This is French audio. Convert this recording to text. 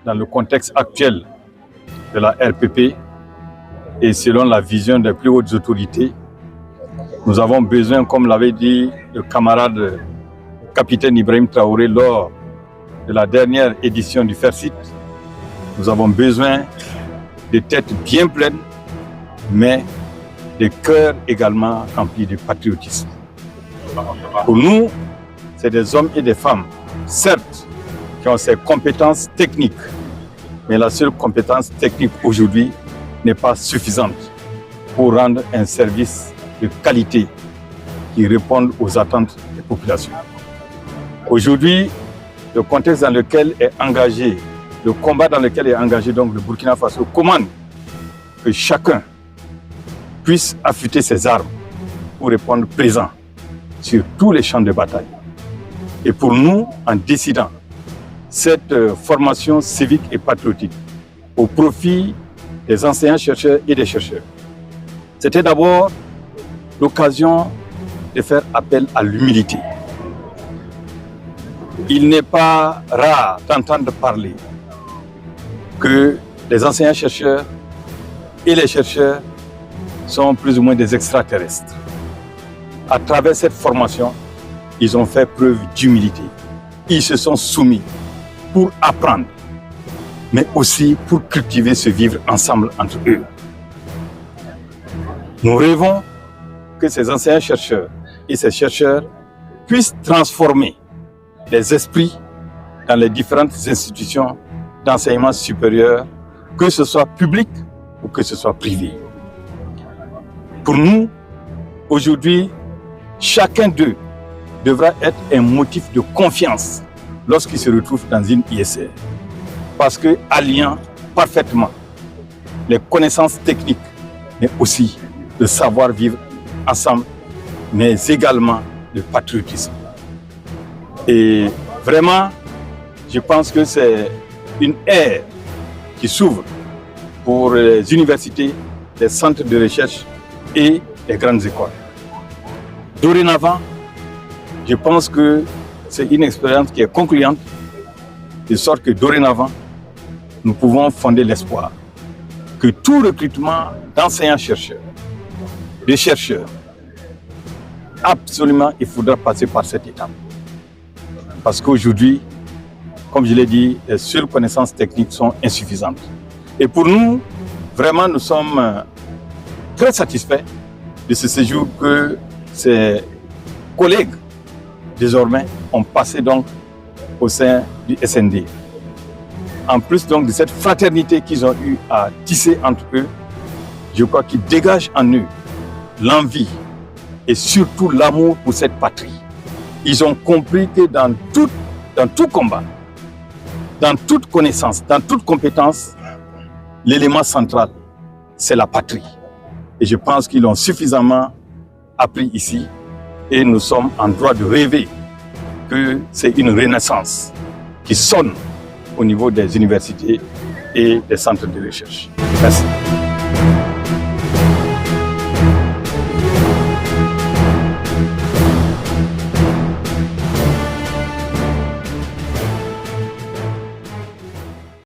dans le contexte actuel de la RPP et selon la vision des plus hautes autorités, nous avons besoin, comme l'avait dit le camarade capitaine Ibrahim Traoré lors de la dernière édition du FERCIT, nous avons besoin de têtes bien pleines, mais de cœurs également remplis de patriotisme. Pour nous, c'est des hommes et des femmes, certes, qui ont ces compétences techniques, mais la seule compétence technique aujourd'hui n'est pas suffisante pour rendre un service de qualité qui réponde aux attentes des populations. Aujourd'hui, le contexte dans lequel est engagé, le combat dans lequel est engagé donc le Burkina Faso commande que chacun puisse affûter ses armes pour répondre présent sur tous les champs de bataille. Et pour nous, en décidant cette formation civique et patriotique au profit des enseignants-chercheurs et des chercheurs, c'était d'abord l'occasion de faire appel à l'humilité. Il n'est pas rare d'entendre parler que les enseignants-chercheurs et les chercheurs sont plus ou moins des extraterrestres. À travers cette formation, ils ont fait preuve d'humilité. Ils se sont soumis pour apprendre, mais aussi pour cultiver ce vivre ensemble entre eux. Nous rêvons que ces enseignants-chercheurs et ces chercheurs puissent transformer les esprits dans les différentes institutions d'enseignement supérieur, que ce soit public ou que ce soit privé. Pour nous, aujourd'hui, chacun d'eux devra être un motif de confiance lorsqu'il se retrouve dans une ISR. Parce que alliant parfaitement les connaissances techniques, mais aussi le savoir-vivre ensemble, mais également le patriotisme. Et vraiment, je pense que c'est une ère qui s'ouvre pour les universités, les centres de recherche et les grandes écoles. Dorénavant, je pense que c'est une expérience qui est concluante, de sorte que dorénavant, nous pouvons fonder l'espoir que tout recrutement d'enseignants-chercheurs, de chercheurs, absolument, il faudra passer par cette étape. Parce qu'aujourd'hui, comme je l'ai dit, les seules connaissances techniques sont insuffisantes. Et pour nous, vraiment, nous sommes très satisfaits de ce séjour que ces collègues, désormais, ont passé donc au sein du SND. En plus donc de cette fraternité qu'ils ont eu à tisser entre eux, je crois qu'ils dégagent en eux l'envie et surtout l'amour pour cette patrie. Ils ont compris que dans tout combat, dans toute connaissance, dans toute compétence, l'élément central, c'est la patrie. Et je pense qu'ils l'ont suffisamment appris ici et nous sommes en droit de rêver que c'est une renaissance qui sonne au niveau des universités et des centres de recherche. Merci.